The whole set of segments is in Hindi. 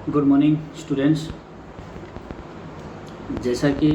Good morning students. जैसा कि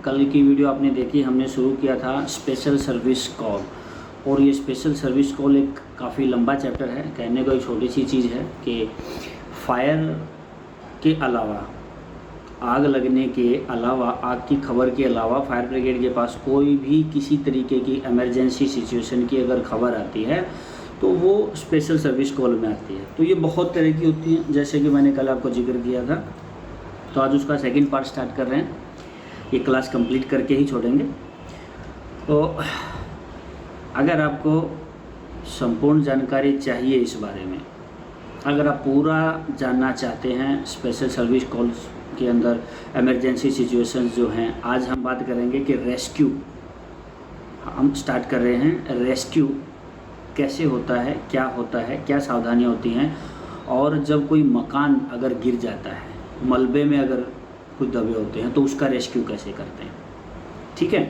कल की वीडियो आपने देखी, हमने शुरू किया था स्पेशल सर्विस कॉल। और ये स्पेशल सर्विस कॉल एक काफ़ी लंबा चैप्टर है। कहने को एक छोटी सी चीज़ है कि फायर के अलावा, आग लगने के अलावा, आग की खबर के अलावा फायर ब्रिगेड के पास कोई भी किसी तरीके की इमरजेंसी सिचुएशन की अगर खबर आती है तो वो स्पेशल सर्विस कॉल में आती है। तो ये बहुत तरह की होती है, जैसे कि मैंने कल आपको जिक्र किया था। तो आज उसका सेकंड पार्ट स्टार्ट कर रहे हैं। ये क्लास कंप्लीट करके ही छोड़ेंगे। तो अगर आपको संपूर्ण जानकारी चाहिए इस बारे में, अगर आप पूरा जानना चाहते हैं स्पेशल सर्विस कॉल्स के अंदर इमरजेंसी सिचुएशंस जो हैं, आज हम बात करेंगे कि रेस्क्यू हम स्टार्ट कर रहे हैं। रेस्क्यू कैसे होता है, क्या होता है, क्या सावधानियां होती हैं, और जब कोई मकान अगर गिर जाता है, मलबे में अगर कुछ दबे होते हैं तो उसका रेस्क्यू कैसे करते हैं। ठीक है,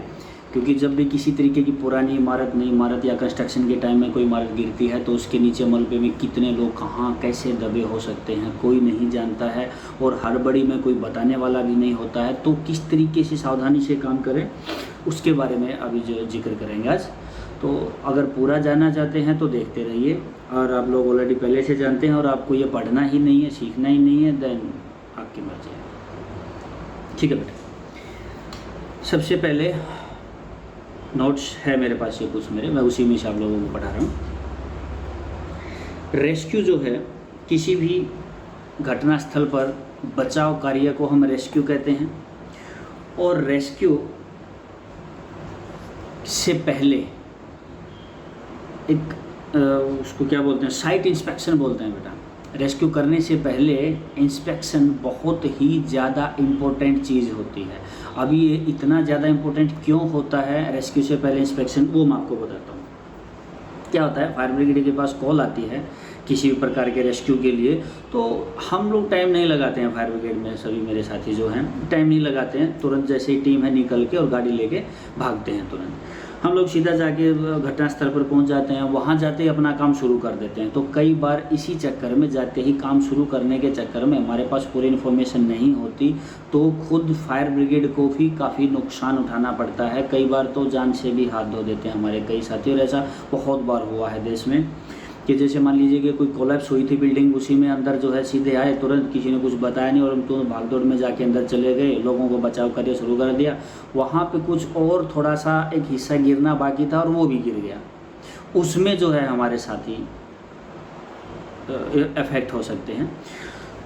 क्योंकि जब भी किसी तरीके की पुरानी इमारत, नई इमारत या कंस्ट्रक्शन के टाइम में कोई इमारत गिरती है तो उसके नीचे मलबे में कितने लोग कहाँ कैसे दबे हो सकते हैं कोई नहीं जानता है, और हड़बड़ी में कोई बताने वाला भी नहीं होता है। तो किस तरीके से सावधानी से काम करें उसके बारे में अभी जो जिक्र करेंगे आज। तो अगर पूरा जानना चाहते हैं तो देखते रहिए, और आप लोग ऑलरेडी पहले से जानते हैं और आपको ये पढ़ना ही नहीं है, सीखना ही नहीं है, देन आपकी मर्जी है। ठीक है बेटा, सबसे पहले नोट्स है मेरे पास, ये कुछ मेरे, मैं उसी में से आप लोगों को पढ़ा रहा हूँ। रेस्क्यू जो है, किसी भी घटनास्थल पर बचाव कार्य को हम रेस्क्यू कहते हैं। और रेस्क्यू से पहले एक उसको क्या बोलते हैं, साइट इंस्पेक्शन बोलते हैं बेटा। रेस्क्यू करने से पहले इंस्पेक्शन बहुत ही ज़्यादा इम्पोर्टेंट चीज़ होती है। अभी ये इतना ज़्यादा इम्पोर्टेंट क्यों होता है रेस्क्यू से पहले इंस्पेक्शन, वो मैं आपको बताता हूँ। क्या होता है, फायर ब्रिगेड के पास कॉल आती है किसी भी प्रकार के रेस्क्यू के लिए, तो हम लोग टाइम नहीं लगाते हैं। फायर ब्रिगेड में सभी मेरे साथी जो हैं टाइम नहीं लगाते हैं, तुरंत जैसे ही टीम है निकल के और गाड़ी लेके भागते हैं। तुरंत हम लोग सीधा जाके घटनास्थल पर पहुंच जाते हैं, वहां जाते ही अपना काम शुरू कर देते हैं। तो कई बार इसी चक्कर में, जाते ही काम शुरू करने के चक्कर में हमारे पास पूरी इन्फॉर्मेशन नहीं होती, तो खुद फायर ब्रिगेड को भी काफ़ी नुकसान उठाना पड़ता है। कई बार तो जान से भी हाथ धो देते हैं हमारे कई साथी, और ऐसा बहुत बार हुआ है देश में कि जैसे मान लीजिए कि कोई कोलैप्स हुई थी बिल्डिंग, उसी में अंदर जो है सीधे आए, तुरंत किसी ने कुछ बताया नहीं और हम तो भागदौड़ में जाके अंदर चले गए, लोगों को बचाव करके शुरू कर दिया। वहाँ पे कुछ और थोड़ा सा एक हिस्सा गिरना बाकी था और वो भी गिर गया। उसमें जो है हमारे साथी इफेक्ट हो सकते हैं।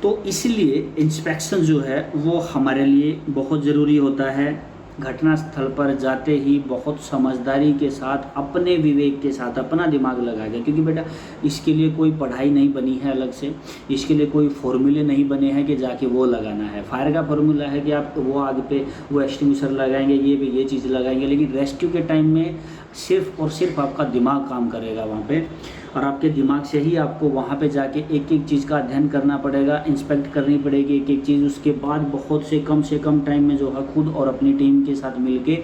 तो इसलिए इंस्पेक्शन जो है वो हमारे लिए बहुत ज़रूरी होता है। घटनास्थल पर जाते ही बहुत समझदारी के साथ, अपने विवेक के साथ अपना दिमाग लगाएगा, क्योंकि बेटा इसके लिए कोई पढ़ाई नहीं बनी है अलग से, इसके लिए कोई फॉर्मूले नहीं बने हैं कि जाके वो लगाना है। फायर का फॉर्मूला है कि आप वो आग पे वो एक्सटिंग्विशर लगाएंगे, ये भी ये चीज़ लगाएंगे, लेकिन रेस्क्यू के टाइम में सिर्फ और सिर्फ आपका दिमाग काम करेगा वहाँ पे, और आपके दिमाग से ही आपको वहाँ पे जाके एक एक चीज़ का अध्ययन करना पड़ेगा, इंस्पेक्ट करनी पड़ेगी एक एक चीज़। उसके बाद बहुत से कम टाइम में जो है खुद और अपनी टीम के साथ मिलके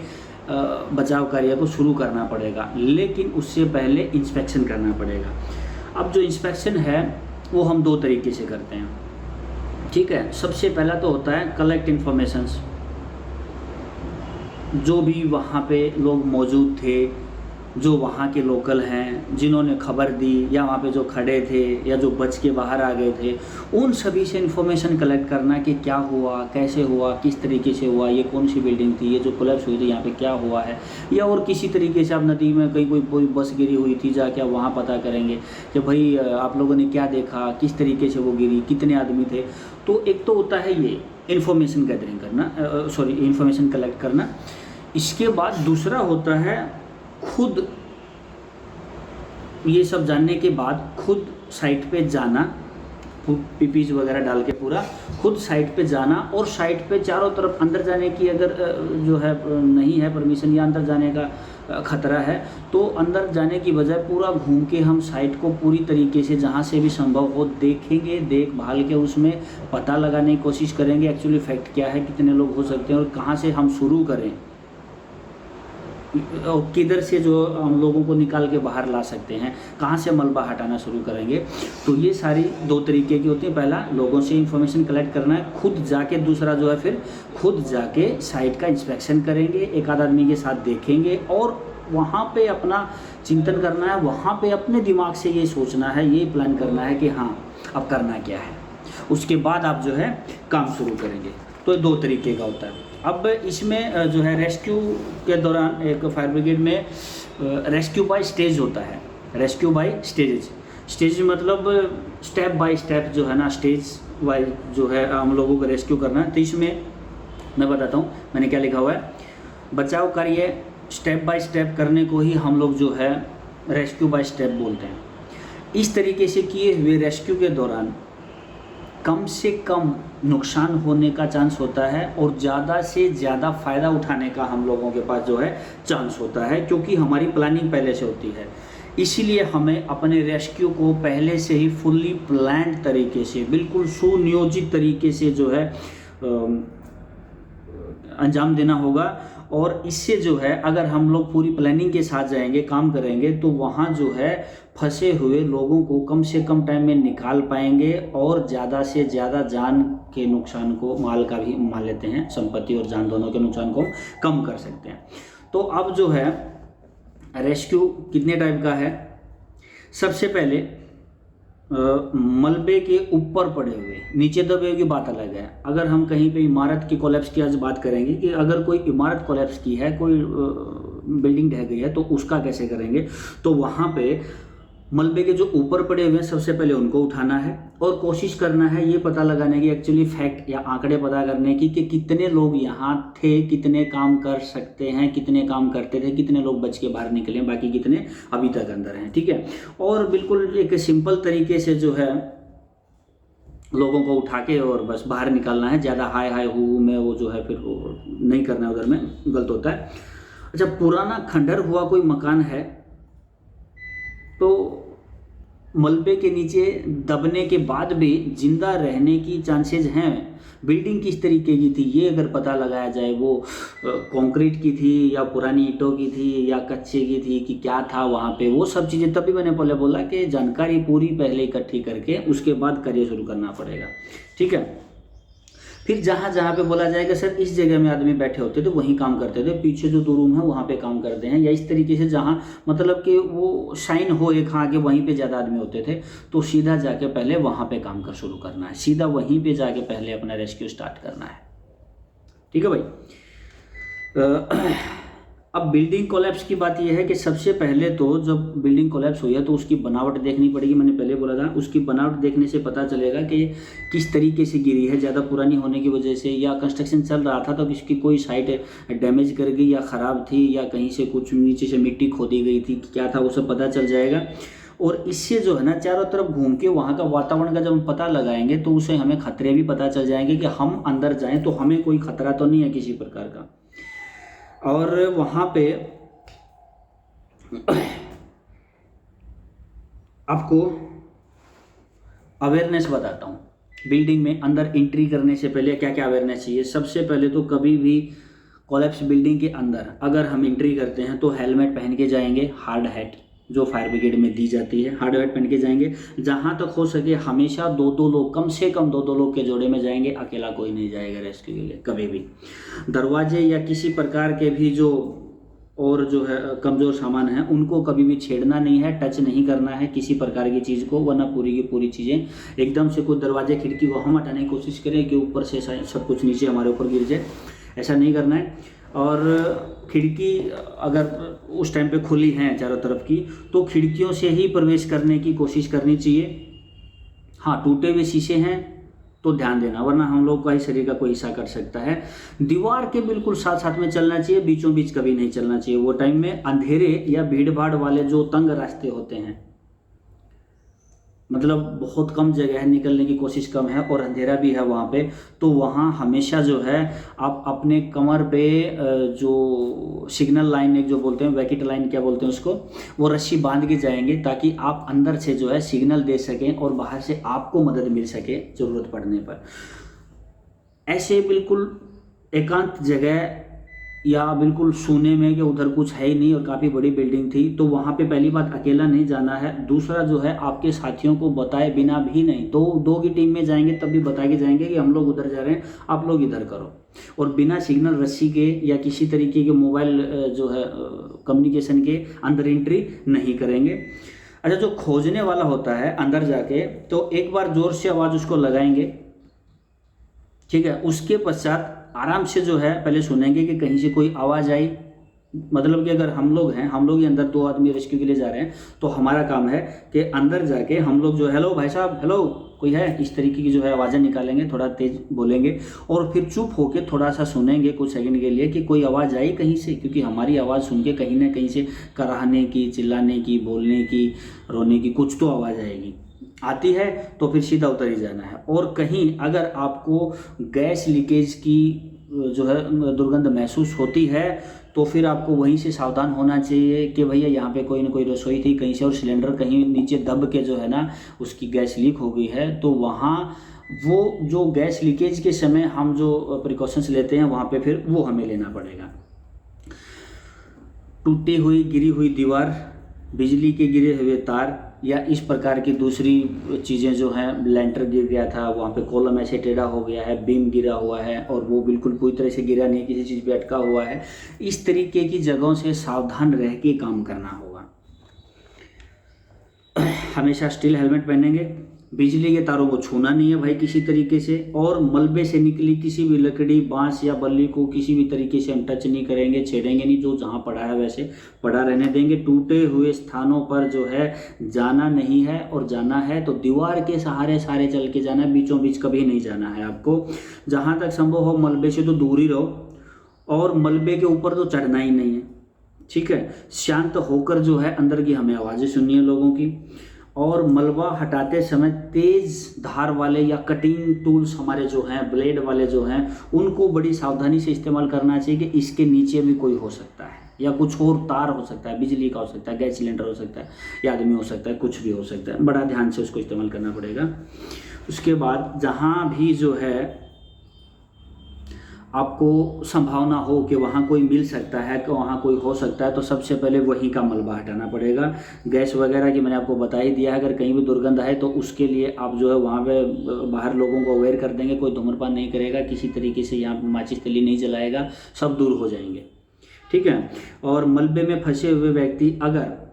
बचाव कार्य को शुरू करना पड़ेगा, लेकिन उससे पहले इंस्पेक्शन करना पड़ेगा। अब जो इंस्पेक्शन है वो हम दो तरीके से करते हैं। ठीक है, सबसे पहला तो होता है कलेक्ट इन्फॉर्मेशंस। जो भी वहाँ पे लोग मौजूद थे, जो वहाँ के लोकल हैं, जिन्होंने खबर दी, या वहाँ पे जो खड़े थे या जो बच के बाहर आ गए थे, उन सभी से इन्फॉर्मेशन कलेक्ट करना कि क्या हुआ, कैसे हुआ, किस तरीके से हुआ, ये कौन सी बिल्डिंग थी, ये जो कोलैप्स हुई थी यहाँ पे क्या हुआ है, या और किसी तरीके से आप नदी में कहीं कोई बस गिरी हुई थी, जाके आप वहाँ पता करेंगे कि भाई आप लोगों ने क्या देखा, किस तरीके से वो गिरी, कितने आदमी थे। तो एक तो होता है ये इन्फॉर्मेशन गैदरिंग करना, इन्फॉर्मेशन कलेक्ट करना। इसके बाद दूसरा होता है खुद ये सब जानने के बाद खुद साइट पे जाना, पीपीज वगैरह डाल के पूरा खुद साइट पे जाना, और साइट पे चारों तरफ अंदर जाने की अगर जो है नहीं है परमिशन या अंदर जाने का खतरा है, तो अंदर जाने की बजाय पूरा घूम के हम साइट को पूरी तरीके से जहाँ से भी संभव हो देखेंगे, देखभाल के उसमें पता लगाने की कोशिश करेंगे एक्चुअली फैक्ट क्या है, कितने लोग हो सकते हैं और कहाँ से हम शुरू करें, किधर से जो हम लोगों को निकाल के बाहर ला सकते हैं, कहाँ से मलबा हटाना शुरू करेंगे। तो ये सारी 2 तरीके की होती है। पहला लोगों से इन्फॉर्मेशन कलेक्ट करना है खुद जाके, दूसरा जो है फिर खुद जाके साइट का इंस्पेक्शन करेंगे, एक आध आदमी के साथ देखेंगे और वहाँ पे अपना चिंतन करना है, वहाँ पे अपने दिमाग से ये सोचना है, ये प्लान करना है कि हाँ अब करना क्या है, उसके बाद आप जो है काम शुरू करेंगे। तो 2 तरीके का होता है। अब इसमें जो है रेस्क्यू के दौरान एक फायर ब्रिगेड में रेस्क्यू बाय स्टेज होता है। रेस्क्यू बाय स्टेज मतलब स्टेप बाय स्टेप जो है ना, स्टेज वाइज जो है हम लोगों को रेस्क्यू करना है। तो इसमें मैं बताता हूँ मैंने क्या लिखा हुआ है। बचाव कार्य स्टेप बाय स्टेप करने को ही हम लोग जो है रेस्क्यू बाय स्टेप बोलते हैं। इस तरीके से किए हुए रेस्क्यू के दौरान कम से कम नुकसान होने का चांस होता है और ज़्यादा से ज़्यादा फ़ायदा उठाने का हम लोगों के पास जो है चांस होता है, क्योंकि हमारी प्लानिंग पहले से होती है। इसीलिए हमें अपने रेस्क्यू को पहले से ही फुल्ली प्लान्ड तरीके से, बिल्कुल सुनियोजित तरीके से जो है अंजाम देना होगा। और इससे जो है अगर हम लोग पूरी प्लानिंग के साथ जाएंगे, काम करेंगे, तो वहाँ जो है फंसे हुए लोगों को कम से कम टाइम में निकाल पाएंगे और ज़्यादा से ज़्यादा जान के नुकसान को, माल का भी मान लेते हैं, संपत्ति और जान दोनों के नुकसान को कम कर सकते हैं। तो अब जो है रेस्क्यू कितने टाइप का है। सबसे पहले मलबे के ऊपर पड़े हुए, नीचे दबे हुए की बात अलग है। अगर हम कहीं पे इमारत की कोलैप्स की आज बात करेंगे कि अगर कोई इमारत कोलैप्स की है, कोई बिल्डिंग ढह गई है, तो उसका कैसे करेंगे। तो वहाँ पे मलबे के जो ऊपर पड़े हुए हैं सबसे पहले उनको उठाना है और कोशिश करना है ये पता लगाने की, एक्चुअली फैक्ट या आंकड़े पता करने की कि कितने लोग यहाँ थे, कितने काम कर सकते हैं, कितने काम करते थे, कितने लोग बच के बाहर निकले, बाकी कितने अभी तक अंदर हैं। ठीक है। और बिल्कुल एक सिंपल तरीके से जो है लोगों को उठा के और बस बाहर निकालना है। ज़्यादा हाय हाय हू में वो जो है फिर नहीं करना है, उधर में गलत होता है। अच्छा, पुराना खंडर हुआ कोई मकान है तो मलबे के नीचे दबने के बाद भी जिंदा रहने की चांसेस हैं। बिल्डिंग किस तरीके की थी ये अगर पता लगाया जाए, वो कंक्रीट की थी या पुरानी ईंटों की थी या कच्चे की थी कि क्या था वहाँ पे, वो सब चीज़ें, तभी मैंने पहले बोला कि जानकारी पूरी पहले इकट्ठी करके उसके बाद कार्य शुरू करना पड़ेगा। ठीक है। फिर जहाँ जहाँ पे बोला जाएगा सर इस जगह में आदमी बैठे होते थे वहीं काम करते थे, पीछे जो 2 रूम है वहाँ पे काम करते हैं, या इस तरीके से जहाँ मतलब कि वो साइन हो एक हाँ के वहीं पे ज़्यादा आदमी होते थे, तो सीधा जाके पहले वहाँ पे काम कर शुरू करना है, सीधा वहीं पे जाके पहले अपना रेस्क्यू स्टार्ट करना है। ठीक है भाई। अब बिल्डिंग कोलैप्स की बात यह है कि सबसे पहले तो जब बिल्डिंग कोलैप्स हुई है तो उसकी बनावट देखनी पड़ेगी। मैंने पहले बोला था उसकी बनावट देखने से पता चलेगा कि किस तरीके से गिरी है, ज़्यादा पुरानी होने की वजह से, या कंस्ट्रक्शन चल रहा था तो इसकी कोई साइट डैमेज कर गई या ख़राब थी, या कहीं से कुछ नीचे से मिट्टी खोदी गई थी, क्या था वो सब पता चल जाएगा। और इससे जो है ना चारों तरफ घूम के वहाँ का वातावरण का जब हम पता लगाएंगे तो उससे हमें खतरे भी पता चल जाएंगे कि हम अंदर जाएँ तो हमें कोई खतरा तो नहीं है किसी प्रकार का। और वहाँ पे आपको अवेयरनेस बताता हूँ। बिल्डिंग में अंदर एंट्री करने से पहले क्या क्या अवेयरनेस चाहिए। सबसे पहले तो कभी भी कोलैप्स बिल्डिंग के अंदर अगर हम एंट्री करते हैं तो हेलमेट पहन के जाएंगे, हार्ड हैट जो फायर ब्रिगेड में दी जाती है, हार्ड हैट पहन के जाएंगे। जहाँ तक हो सके हमेशा 2-2 लोग, कम से कम 2-2 लोग के जोड़े में जाएंगे, अकेला कोई नहीं जाएगा रेस्क्यू के लिए कभी भी। दरवाजे या किसी प्रकार के भी जो और जो है कमज़ोर सामान है उनको कभी भी छेड़ना नहीं है, टच नहीं करना है किसी प्रकार की चीज़ को, वरना पूरी की पूरी चीज़ें एकदम से कुछ दरवाजे खिड़की को हम हटाने की कोशिश करें कि ऊपर से सब कुछ नीचे हमारे ऊपर गिर जाए, ऐसा नहीं करना है। और खिड़की अगर उस टाइम पे खुली हैं चारों तरफ की तो खिड़कियों से ही प्रवेश करने की कोशिश करनी चाहिए। हाँ, टूटे हुए शीशे हैं तो ध्यान देना, वरना हम लोग का ही शरीर का कोई हिस्सा कर सकता है। दीवार के बिल्कुल साथ साथ में चलना चाहिए, बीचों बीच कभी नहीं चलना चाहिए। वो टाइम में अंधेरे या भीड़ भाड़ वाले जो तंग रास्ते होते हैं, मतलब बहुत कम जगह है, निकलने की कोशिश कम है और अंधेरा भी है वहाँ पे, तो वहाँ हमेशा जो है आप अपने कमर पे जो सिग्नल लाइन एक जो बोलते हैं, वैकेट लाइन क्या बोलते हैं उसको, वो रस्सी बांध के जाएंगे ताकि आप अंदर से जो है सिग्नल दे सकें और बाहर से आपको मदद मिल सके ज़रूरत पड़ने पर। ऐसे बिल्कुल एकांत जगह या बिल्कुल सूने में कि उधर कुछ है ही नहीं और काफ़ी बड़ी बिल्डिंग थी, तो वहाँ पे पहली बात अकेला नहीं जाना है। दूसरा जो है आपके साथियों को बताए बिना भी नहीं, दो की टीम में जाएंगे तब भी बता के जाएंगे कि हम लोग उधर जा रहे हैं, आप लोग इधर करो। और बिना सिग्नल रस्सी के या किसी तरीके के मोबाइल जो है कम्युनिकेशन के अंदर एंट्री नहीं करेंगे। अच्छा, जो खोजने वाला होता है अंदर जाके, तो एक बार जोर से आवाज़ उसको लगाएंगे, ठीक है। उसके पश्चात आराम से जो है पहले सुनेंगे कि कहीं से कोई आवाज़ आई, मतलब कि अगर हम लोग हैं, हम लोग ही अंदर 2 आदमी रेस्क्यू के लिए जा रहे हैं, तो हमारा काम है कि अंदर जाके हम लोग जो हेलो भाई साहब, हेलो कोई है, इस तरीके की जो है आवाज़ें निकालेंगे, थोड़ा तेज बोलेंगे और फिर चुप होके थोड़ा सा सुनेंगे कुछ सेकंड के लिए कि कोई आवाज़ आई कहीं से, क्योंकि हमारी आवाज़ सुन के कहीं ना कहीं से कराहने की, चिल्लाने की, बोलने की, रोने की कुछ तो आवाज़ आएगी। आती है तो फिर सीधा उतर ही जाना है। और कहीं अगर आपको गैस लीकेज की जो है दुर्गंध महसूस होती है, तो फिर आपको वहीं से सावधान होना चाहिए कि भैया यहाँ पे कोई ना कोई रसोई थी कहीं से और सिलेंडर कहीं नीचे दब के जो है ना उसकी गैस लीक हो गई है। तो वहाँ वो जो गैस लीकेज के समय हम जो प्रिकॉशंस लेते हैं वहाँ पे फिर वो हमें लेना पड़ेगा। टूटी हुई गिरी हुई दीवार, बिजली के गिरे हुए तार या इस प्रकार की दूसरी चीज़ें जो हैं, लेंटर गिर गया था, वहाँ पे कॉलम ऐसे टेढ़ा हो गया है, बीम गिरा हुआ है और वो बिल्कुल पूरी तरह से गिरा नहीं, किसी चीज़ पे अटका हुआ है, इस तरीके की जगहों से सावधान रह के काम करना होगा। हमेशा स्टील हेलमेट पहनेंगे, बिजली के तारों को छूना नहीं है भाई किसी तरीके से, और मलबे से निकली किसी भी लकड़ी, बांस या बल्ली को किसी भी तरीके से हम टच नहीं करेंगे, छेड़ेंगे नहीं, जो जहां पड़ा है वैसे पड़ा रहने देंगे। टूटे हुए स्थानों पर जो है जाना नहीं है, और जाना है तो दीवार के सहारे सहारे चल के जाना है, बीचों बीच कभी नहीं जाना है आपको। जहाँ तक संभव हो मलबे से तो दूर ही रहो, और मलबे के ऊपर तो चढ़ना ही नहीं है, ठीक है। शांत होकर जो है अंदर की हमें आवाज़ें सुननी है लोगों की, और मलबा हटाते समय तेज़ धार वाले या कटिंग टूल्स हमारे जो हैं, ब्लेड वाले जो हैं, उनको बड़ी सावधानी से इस्तेमाल करना चाहिए कि इसके नीचे भी कोई हो सकता है या कुछ और तार हो सकता है, बिजली का हो सकता है, गैस सिलेंडर हो सकता है या आदमी हो सकता है, कुछ भी हो सकता है, बड़ा ध्यान से उसको इस्तेमाल करना पड़ेगा। उसके बाद जहाँ भी जो है आपको संभावना हो कि वहाँ कोई मिल सकता है, कि वहाँ कोई हो सकता है, तो सबसे पहले वहीं का मलबा हटाना पड़ेगा। गैस वगैरह की मैंने आपको बता ही दिया है, अगर कहीं भी दुर्गंध है तो उसके लिए आप जो है वहाँ पे बाहर लोगों को अवेयर कर देंगे, कोई धूम्रपान नहीं करेगा, किसी तरीके से यहाँ पे माचिस तिल्ली नहीं जलाएगा, सब दूर हो जाएंगे, ठीक है। और मलबे में फंसे हुए व्यक्ति अगर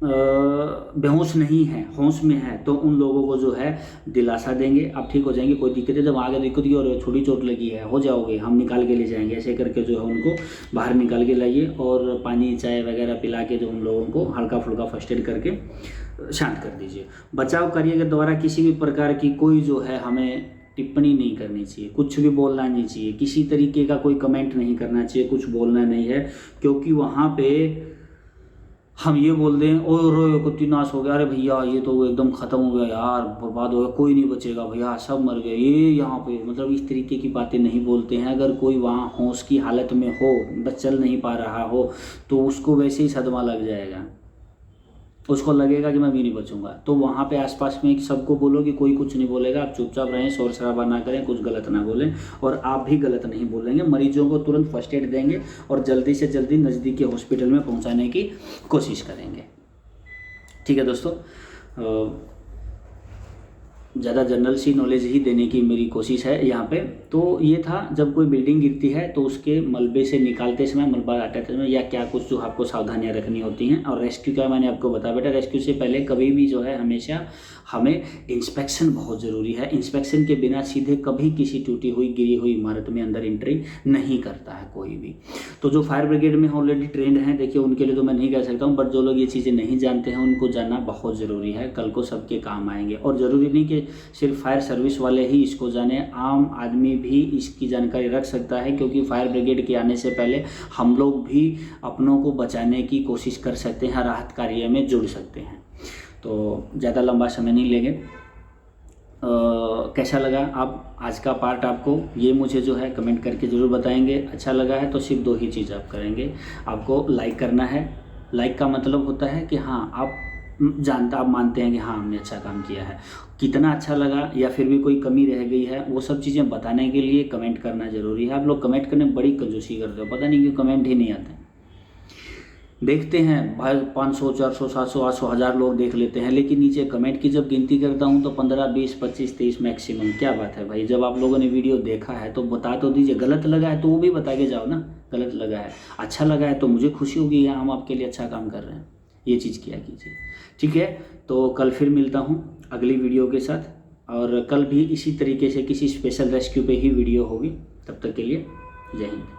बेहोश नहीं है, होश में है, तो उन लोगों को जो है दिलासा देंगे, आप ठीक हो जाएंगे, कोई दिक्कत है, जब आगे दिक्कत की और छोटी चोट लगी है, हो जाओगे, हम निकाल के ले जाएंगे, ऐसे करके जो है उनको बाहर निकाल के लाइए और पानी चाय वगैरह पिला के जो उन लोगों को हल्का फुल्का फर्स्ट एड करके शांत कर दीजिए। बचाव कार्य के द्वारा किसी भी प्रकार की कोई जो है हमें टिप्पणी नहीं करनी चाहिए, कुछ भी बोलना नहीं चाहिए, किसी तरीके का कोई कमेंट नहीं करना चाहिए, कुछ बोलना नहीं है, क्योंकि वहाँ पे हम ये बोल दें और कुत्ती नाश हो गया, अरे भैया ये तो एकदम ख़त्म हो गया यार, बर्बाद हो गया, कोई नहीं बचेगा भैया, सब मर गए, ये यहाँ पे, मतलब इस तरीके की बातें नहीं बोलते हैं। अगर कोई वहाँ होश की हालत में हो, बस चल नहीं पा रहा हो, तो उसको वैसे ही सदमा लग जाएगा, उसको लगेगा कि मैं भी नहीं बचूंगा। तो वहाँ पे आसपास में सबको बोलो कि कोई कुछ नहीं बोलेगा, आप चुपचाप रहें, शोर शराबा ना करें, कुछ गलत ना बोलें, और आप भी गलत नहीं बोलेंगे। मरीजों को तुरंत फर्स्ट एड देंगे और जल्दी से जल्दी नज़दीकी हॉस्पिटल में पहुँचाने की कोशिश करेंगे, ठीक है दोस्तों। ज़्यादा जनरल सी नॉलेज ही देने की मेरी कोशिश है यहाँ पे। तो ये था, जब कोई बिल्डिंग गिरती है तो उसके मलबे से निकालते समय, मलबा हटाते समय या क्या कुछ जो आपको सावधानियाँ रखनी होती हैं। और रेस्क्यू का मैंने आपको बताया बेटा, रेस्क्यू से पहले कभी भी जो है हमेशा हमें इंस्पेक्शन बहुत ज़रूरी है। इंस्पेक्शन के बिना सीधे कभी किसी टूटी हुई गिरी हुई इमारत में अंदर एंट्री नहीं करता है कोई भी। तो जो फायर ब्रिगेड में ऑलरेडी ट्रेंड हैं, देखिए उनके लिए तो मैं नहीं कह सकता हूँ, बट जो लोग ये चीज़ें नहीं जानते हैं उनको जानना बहुत ज़रूरी है, कल को सबके काम आएंगे। और ज़रूरी नहीं कि सिर्फ फायर सर्विस वाले ही इसको जाने, आम आदमी भी इसकी जानकारी रख सकता है, क्योंकि फायर ब्रिगेड के आने से पहले हम लोग भी अपनों को बचाने की कोशिश कर सकते हैं, राहत कार्य में जुड़ सकते हैं। तो ज़्यादा लंबा समय नहीं लेंगे। कैसा लगा आप आज का पार्ट, आपको ये मुझे जो है कमेंट करके ज़रूर बताएंगे। अच्छा लगा है तो सिर्फ 2 ही चीज़ आप करेंगे, आपको लाइक करना है। लाइक का मतलब होता है कि हाँ, आप जानता, आप मानते हैं कि हाँ हमने अच्छा काम किया है। कितना अच्छा लगा या फिर भी कोई कमी रह गई है, वो सब चीज़ें बताने के लिए कमेंट करना ज़रूरी है। आप लोग कमेंट करने में बड़ी कंजूसी करते हो, पता नहीं क्यों कमेंट ही नहीं आते। देखते हैं भाई 500 400 700 800 1000 लोग देख लेते हैं, लेकिन नीचे कमेंट की जब गिनती करता हूँ तो 15 20 25 30 मैक्सिमम। क्या बात है भाई, जब आप लोगों ने वीडियो देखा है तो बता तो दीजिए। गलत लगा है तो वो भी बता के जाओ ना, गलत लगा है। अच्छा लगा है तो मुझे खुशी होगी, यहाँ हम आपके लिए अच्छा काम कर रहे हैं, ये चीज़ किया कीजिए। ठीक है, तो कल फिर मिलता हूँ अगली वीडियो के साथ, और कल भी इसी तरीके से किसी स्पेशल रेस्क्यू पे ही वीडियो होगी। तब तक के लिए जय हिंद।